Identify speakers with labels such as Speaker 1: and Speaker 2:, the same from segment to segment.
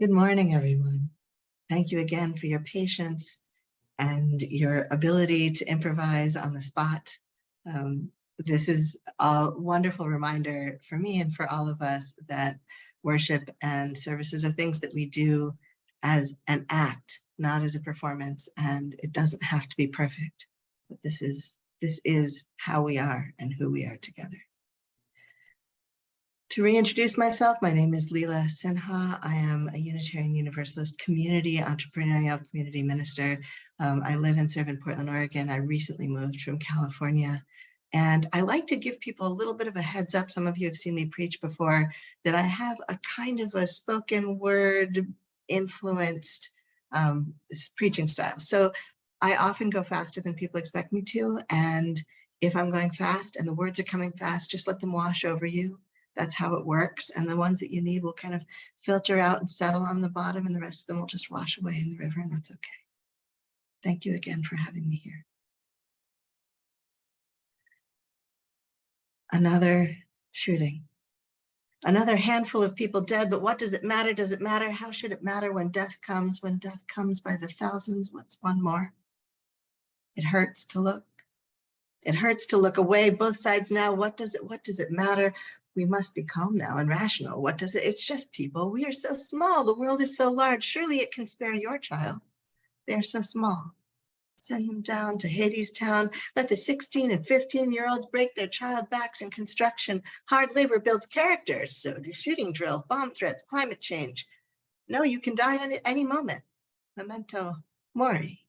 Speaker 1: Good morning, everyone. Thank you again for your patience and your ability to improvise on the spot. This is a wonderful reminder for me and for all of us that worship and services are things that we do as an act, not as a performance, and it doesn't have to be perfect. But this is how we are and who we are together. To reintroduce myself, my name is Lila Sinha. I am a Unitarian Universalist community entrepreneurial community minister. I live and serve in Portland, Oregon. I recently moved from California. And I like to give people a little bit of a heads up. Some of you have seen me preach before, that I have a kind of a spoken word influenced preaching style. So I often go faster than people expect me to. And if I'm going fast and the words are coming fast, just let them wash over you. That's how it works. And the ones that you need will kind of filter out and settle on the bottom, and the rest of them will just wash away in the river, and that's okay. Thank you again for having me here. Another shooting. Another handful of people dead, but what does it matter? Does it matter? How should it matter when death comes? When death comes by the thousands, what's one more? It hurts to look. It hurts to look away. Both sides now. What does it matter? We must be calm now and rational. What does it? It's just people. We are so small. The world is so large. Surely it can spare your child. They are so small. Send them down to Hades town. Let the 16 and 15-year-olds break their child backs in construction. Hard labor builds character. So do shooting drills, bomb threats, climate change. No, you can die at any moment. Memento mori.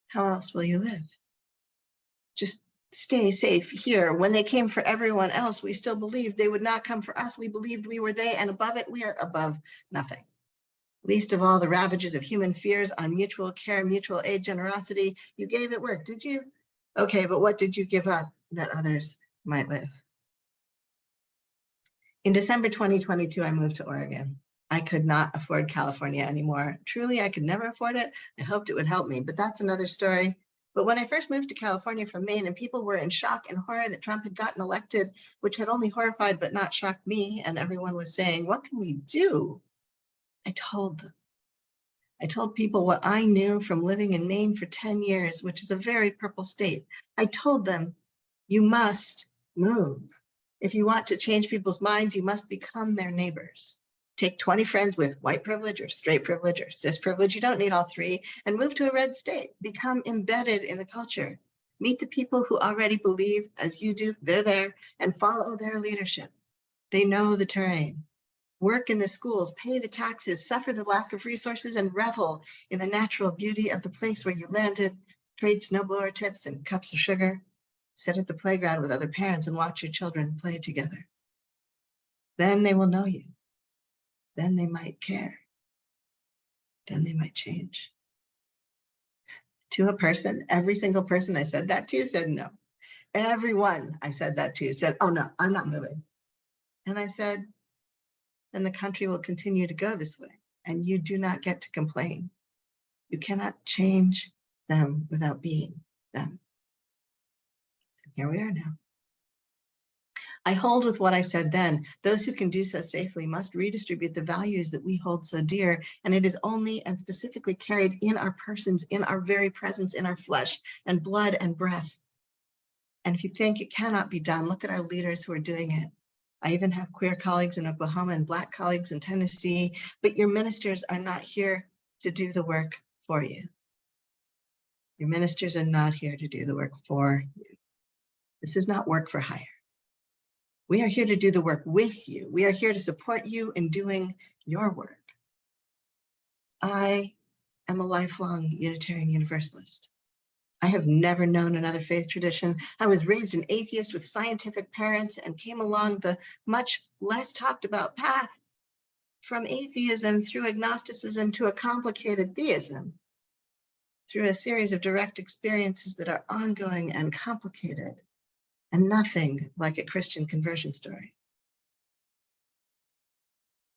Speaker 1: How else will you live? Just stay safe here. When they came for everyone else, we still believed they would not come for us. We believed we were they, and above it, we are above nothing. Least of all the ravages of human fears on mutual care, mutual aid, generosity. You gave it work, did you? Okay, but what did you give up that others might live? In December 2022, I moved to Oregon. I could not afford California anymore. Truly, I could never afford it. I hoped it would help me, but that's another story. But when I first moved to California from Maine, and people were in shock and horror that Trump had gotten elected, which had only horrified but not shocked me, and everyone was saying, what can we do? I told them. I told people what I knew from living in Maine for 10 years, which is a very purple state. I told them, you must move. If you want to change people's minds, you must become their neighbors. Take 20 friends with white privilege or straight privilege or cis privilege. You don't need all three, and move to a red state. Become embedded in the culture. Meet the people who already believe, as you do, they're there, and follow their leadership. They know the terrain. Work in the schools, pay the taxes, suffer the lack of resources, and revel in the natural beauty of the place where you landed. Trade snowblower tips and cups of sugar. Sit at the playground with other parents and watch your children play together. Then they will know you. Then they might care. Then they might change. To a person, every single person I said that to said no. Everyone I said that to said, oh no, I'm not moving. And I said, then the country will continue to go this way, and you do not get to complain. You cannot change them without being them. And here we are now. I hold with what I said then. Those who can do so safely must redistribute the values that we hold so dear, and it is only and specifically carried in our persons, in our very presence, in our flesh and blood and breath. And if you think it cannot be done, look at our leaders who are doing it. I even have queer colleagues in Oklahoma and Black colleagues in Tennessee, but your ministers are not here to do the work for you. Your ministers are not here to do the work for you. This is not work for hire. We are here to do the work with you. We are here to support you in doing your work. I am a lifelong Unitarian Universalist. I have never known another faith tradition. I was raised an atheist with scientific parents and came along the much less talked about path from atheism through agnosticism to a complicated theism, through a series of direct experiences that are ongoing and complicated, and nothing like a Christian conversion story.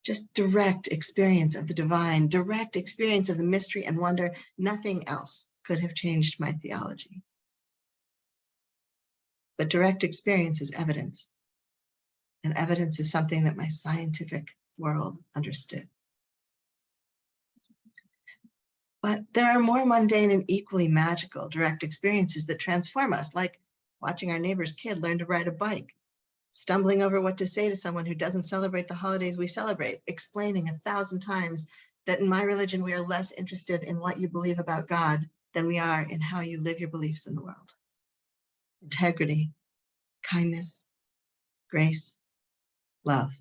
Speaker 1: Just direct experience of the divine, direct experience of the mystery and wonder. Nothing else could have changed my theology. But direct experience is evidence, and evidence is something that my scientific world understood. But there are more mundane and equally magical direct experiences that transform us, like watching our neighbor's kid learn to ride a bike, stumbling over what to say to someone who doesn't celebrate the holidays we celebrate, explaining 1,000 times that in my religion, we are less interested in what you believe about God than we are in how you live your beliefs in the world. Integrity, kindness, grace, love,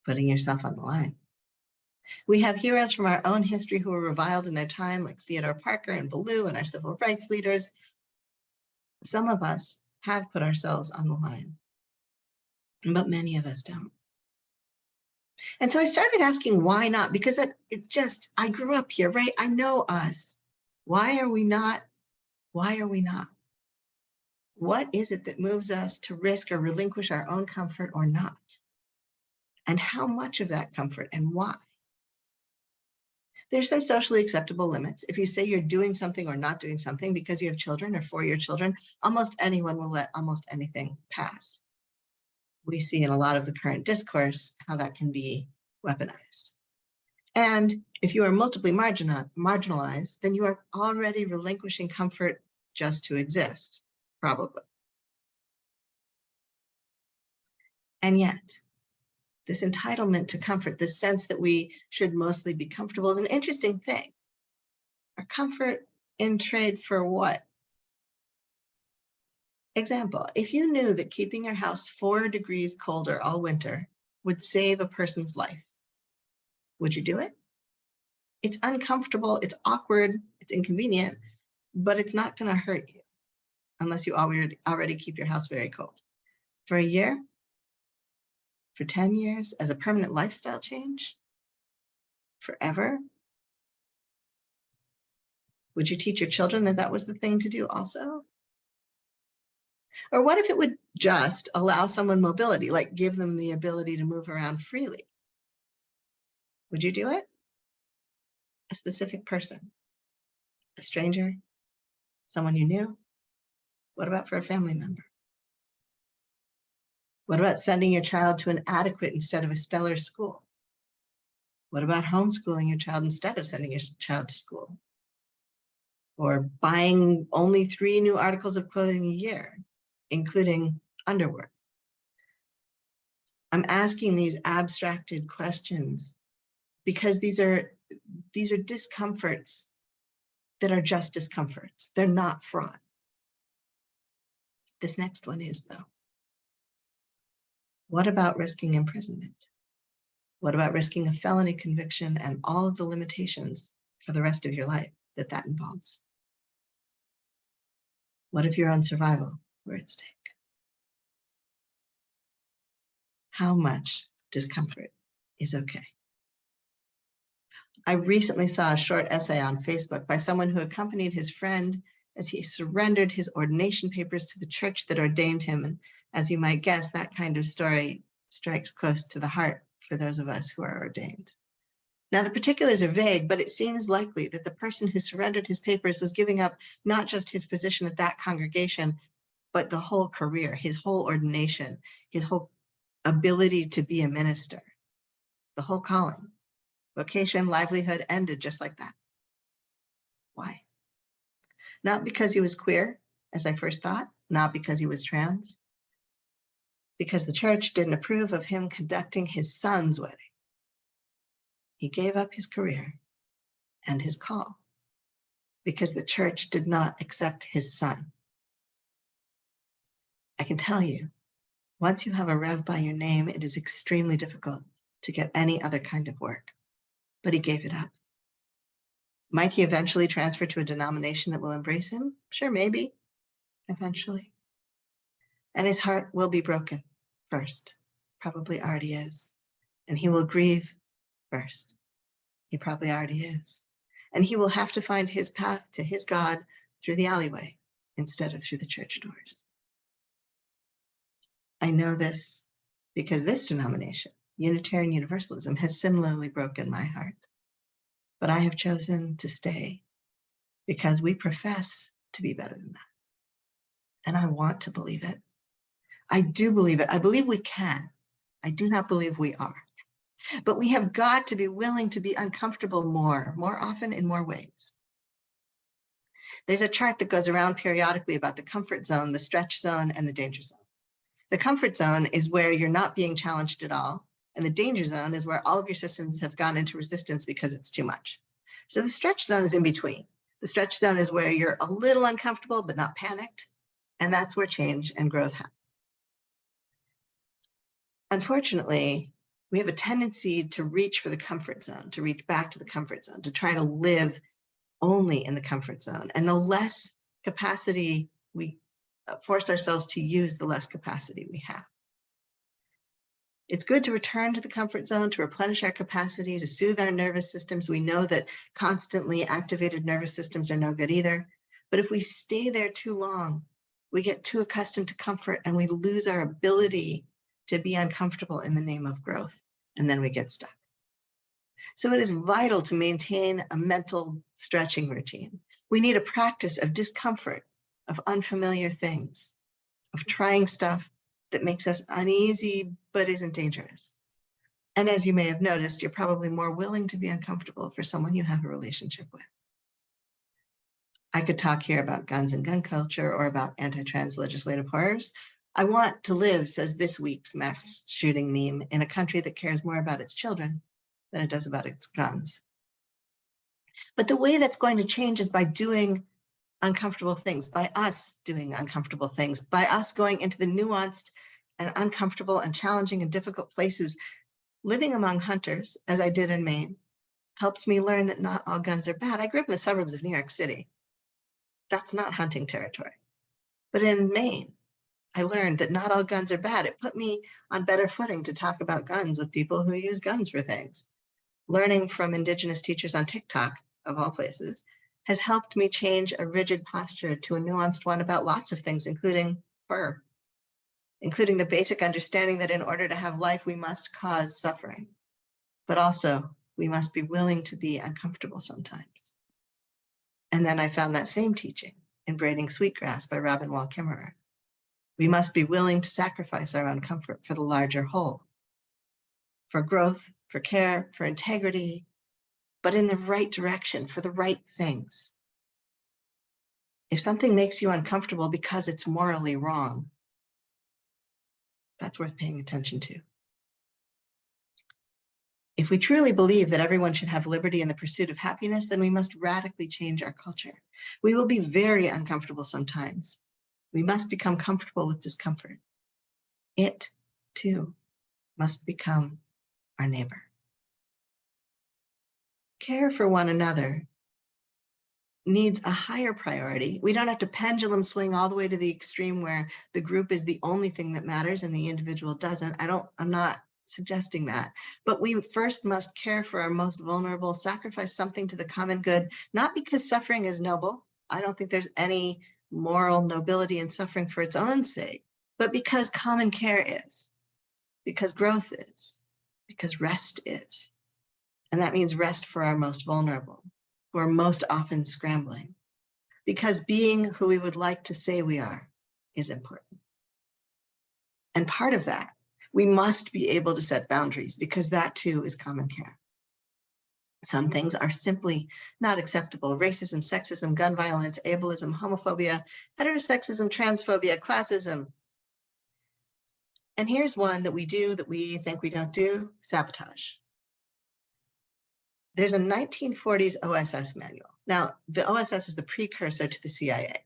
Speaker 1: putting yourself on the line. We have heroes from our own history who were reviled in their time, like Theodore Parker and Ballou and our civil rights leaders. Some of us have put ourselves on the line, but many of us don't. And so I started asking why not, because I grew up here, right? I know us. Why are we not? Why are we not? What is it that moves us to risk or relinquish our own comfort or not? And how much of that comfort and why? There's some socially acceptable limits. If you say you're doing something or not doing something because you have children or for your children, almost anyone will let almost anything pass. We see in a lot of the current discourse how that can be weaponized. And if you are multiply marginalized, then you are already relinquishing comfort just to exist, probably. And yet, this entitlement to comfort, this sense that we should mostly be comfortable, is an interesting thing. Our comfort in trade for what? Example, if you knew that keeping your house 4 degrees colder all winter would save a person's life, would you do it? It's uncomfortable, it's awkward, it's inconvenient, but it's not going to hurt you unless you already keep your house very cold. For a year, for 10 years, as a permanent lifestyle change, forever, would you teach your children that that was the thing to do also? Or what if it would just allow someone mobility, like give them the ability to move around freely? Would you do it? A specific person, a stranger, someone you knew? What about for a family member? What about sending your child to an adequate instead of a stellar school? What about homeschooling your child instead of sending your child to school? Or buying only 3 new articles of clothing a year, including underwear? I'm asking these abstracted questions because these are discomforts that are just discomforts. They're not fraught. This next one is, though. What about risking imprisonment? What about risking a felony conviction and all of the limitations for the rest of your life that involves? What if your own survival were at stake? How much discomfort is okay? I recently saw a short essay on Facebook by someone who accompanied his friend as he surrendered his ordination papers to the church that ordained him. And as you might guess, that kind of story strikes close to the heart for those of us who are ordained. Now, the particulars are vague, but it seems likely that the person who surrendered his papers was giving up not just his position at that congregation, but the whole career, his whole ordination, his whole ability to be a minister, the whole calling. Vocation, livelihood ended just like that. Why? Not because he was queer, as I first thought, not because he was trans, because the church didn't approve of him conducting his son's wedding. He gave up his career and his call because the church did not accept his son. I can tell you, once you have a rev by your name, it is extremely difficult to get any other kind of work. But he gave it up. Might he eventually transfer to a denomination that will embrace him? Sure, maybe, eventually. And his heart will be broken first, probably already is. And he will grieve first. He probably already is. And he will have to find his path to his God through the alleyway instead of through the church doors. I know this because this denomination, Unitarian Universalism, has similarly broken my heart. But I have chosen to stay because we profess to be better than that. And I want to believe it. I do believe it. I believe we can. I do not believe we are. But we have got to be willing to be uncomfortable more often in more ways. There's a chart that goes around periodically about the comfort zone, the stretch zone, and the danger zone. The comfort zone is where you're not being challenged at all, and the danger zone is where all of your systems have gone into resistance because it's too much. So the stretch zone is in between. The stretch zone is where you're a little uncomfortable but not panicked, and that's where change and growth happen. Unfortunately, we have a tendency to reach for the comfort zone, to reach back to the comfort zone, to try to live only in the comfort zone. And the less capacity we force ourselves to use, the less capacity we have. It's good to return to the comfort zone, to replenish our capacity, to soothe our nervous systems. We know that constantly activated nervous systems are no good either. But if we stay there too long, we get too accustomed to comfort and we lose our ability to be uncomfortable in the name of growth, and then we get stuck. So it is vital to maintain a mental stretching routine. We need a practice of discomfort, of unfamiliar things, of trying stuff that makes us uneasy but isn't dangerous. And as you may have noticed, you're probably more willing to be uncomfortable for someone you have a relationship with. I could talk here about guns and gun culture or about anti-trans legislative horrors. I want to live, says this week's mass shooting meme, in a country that cares more about its children than it does about its guns. But the way that's going to change is by doing uncomfortable things, by us doing uncomfortable things, by us going into the nuanced and uncomfortable and challenging and difficult places. Living among hunters, as I did in Maine, helped me learn that not all guns are bad. I grew up in the suburbs of New York City. That's not hunting territory. But in Maine, I learned that not all guns are bad. It put me on better footing to talk about guns with people who use guns for things. Learning from Indigenous teachers on TikTok, of all places, has helped me change a rigid posture to a nuanced one about lots of things, including fur, including the basic understanding that in order to have life, we must cause suffering, but also we must be willing to be uncomfortable sometimes. And then I found that same teaching in Braiding Sweetgrass by Robin Wall Kimmerer. We must be willing to sacrifice our own comfort for the larger whole, for growth, for care, for integrity, but in the right direction, for the right things. If something makes you uncomfortable because it's morally wrong, that's worth paying attention to. If we truly believe that everyone should have liberty in the pursuit of happiness, then we must radically change our culture. We will be very uncomfortable sometimes. We must become comfortable with discomfort. It, too, must become our neighbor. Care for one another needs a higher priority. We don't have to pendulum swing all the way to the extreme where the group is the only thing that matters and the individual doesn't. I'm not suggesting that. But we first must care for our most vulnerable, sacrifice something to the common good, not because suffering is noble. I don't think there's any moral nobility in suffering for its own sake, but because common care is, because growth is, because rest is. And that means rest for our most vulnerable, who are most often scrambling, because being who we would like to say we are is important. And part of that, we must be able to set boundaries, because that too is common care. Some things are simply not acceptable: racism, sexism, gun violence, ableism, homophobia, heterosexism, transphobia, classism. And here's one that we do that we think we don't do: sabotage. There's a 1940s OSS manual. Now, the OSS is the precursor to the CIA.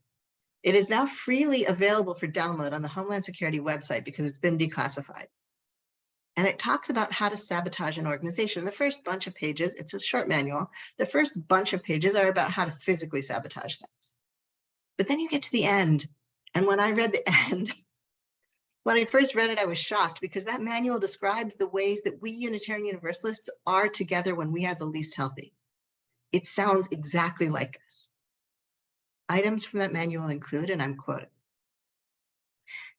Speaker 1: It is now freely available for download on the Homeland Security website because it's been declassified. And it talks about how to sabotage an organization. The first bunch of pages, it's a short manual, the first bunch of pages are about how to physically sabotage things. But then you get to the end, and when I read the end, when I first read it, I was shocked, because that manual describes the ways that we Unitarian Universalists are together when we are the least healthy. It sounds exactly like us. Items from that manual include, and I'm quoting,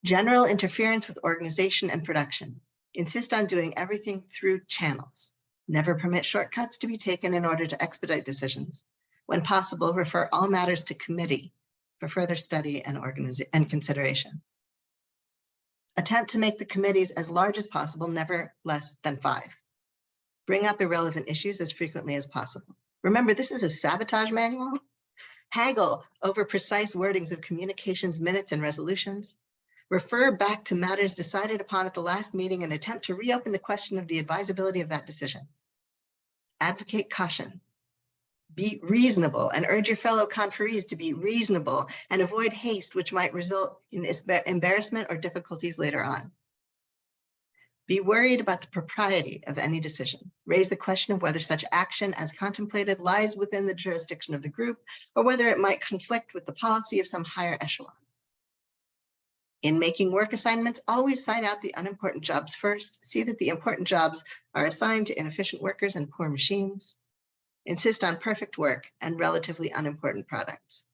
Speaker 1: general interference with organization and production. Insist on doing everything through channels. Never permit shortcuts to be taken in order to expedite decisions. When possible, refer all matters to committee for further study and consideration. Attempt to make the committees as large as possible, never less than 5. Bring up irrelevant issues as frequently as possible. Remember, this is a sabotage manual. Haggle over precise wordings of communications minutes and resolutions. Refer back to matters decided upon at the last meeting and attempt to reopen the question of the advisability of that decision. Advocate caution. Be reasonable and urge your fellow conferees to be reasonable and avoid haste, which might result in embarrassment or difficulties later on. Be worried about the propriety of any decision. Raise the question of whether such action as contemplated lies within the jurisdiction of the group or whether it might conflict with the policy of some higher echelon. In making work assignments, always sign out the unimportant jobs first. See that the important jobs are assigned to inefficient workers and poor machines. Insist on perfect work and relatively unimportant products.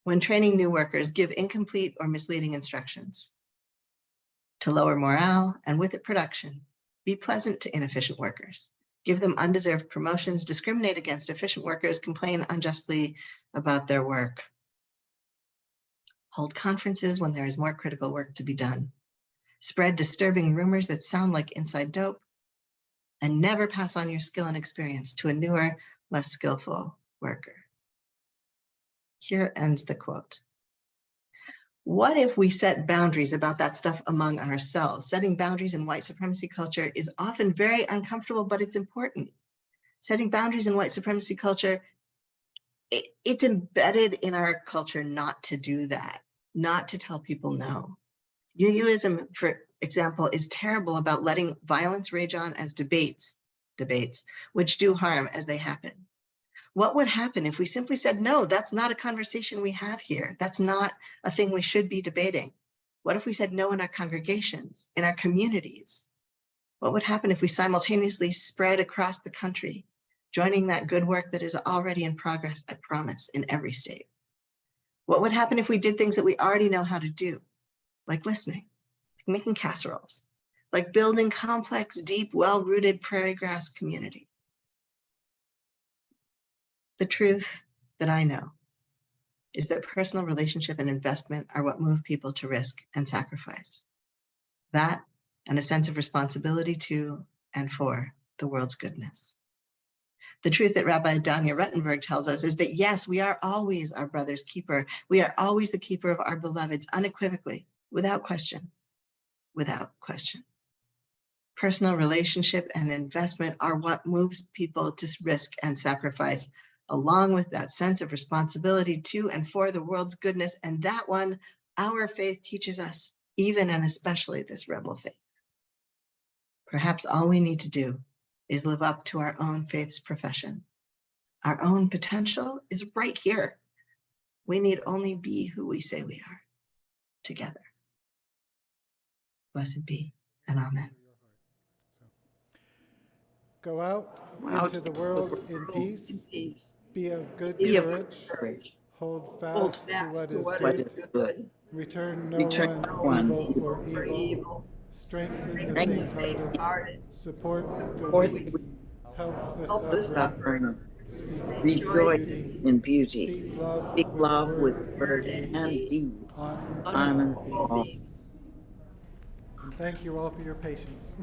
Speaker 1: When training new workers, give incomplete or misleading instructions. To lower morale and with it production, be pleasant to inefficient workers. Give them undeserved promotions, discriminate against efficient workers, complain unjustly about their work. Hold conferences when there is more critical work to be done. Spread disturbing rumors that sound like inside dope, and never pass on your skill and experience to a newer, less skillful worker. Here ends the quote. What if we set boundaries about that stuff among ourselves? Setting boundaries in white supremacy culture is often very uncomfortable, but it's important. Setting boundaries in white supremacy culture, it's embedded in our culture not to do that, not to tell people no. UUism, for example, is terrible about letting violence rage on as debates, which do harm as they happen. What would happen if we simply said, no, that's not a conversation we have here. That's not a thing we should be debating. What if we said no in our congregations, in our communities? What would happen if we simultaneously spread across the country, joining that good work that is already in progress, I promise, in every state? What would happen if we did things that we already know how to do, like listening, like making casseroles, like building complex, deep, well-rooted prairie grass community? The truth that I know is that personal relationship and investment are what move people to risk and sacrifice. That and a sense of responsibility to and for the world's goodness. The truth that Rabbi Danya Ruttenberg tells us is that yes, we are always our brother's keeper. We are always the keeper of our beloveds, unequivocally, without question, without question. Personal relationship and investment are what moves people to risk and sacrifice, along with that sense of responsibility to and for the world's goodness. And that one, our faith teaches us, even and especially this rebel faith. Perhaps all we need to do is live up to our own faith's profession. Our own potential is right here. We need only be who we say we are, together. Blessed be, and amen.
Speaker 2: Go out into the world in peace. Be of good courage. Hold fast to what is good. Return no one evil for evil. Strengthen the faint-hearted. Support the weak. Help the suffering.
Speaker 3: Rejoice in beauty.
Speaker 2: Speak
Speaker 3: love with word and deed.
Speaker 2: Honor
Speaker 3: all.
Speaker 2: and thank you all for your patience.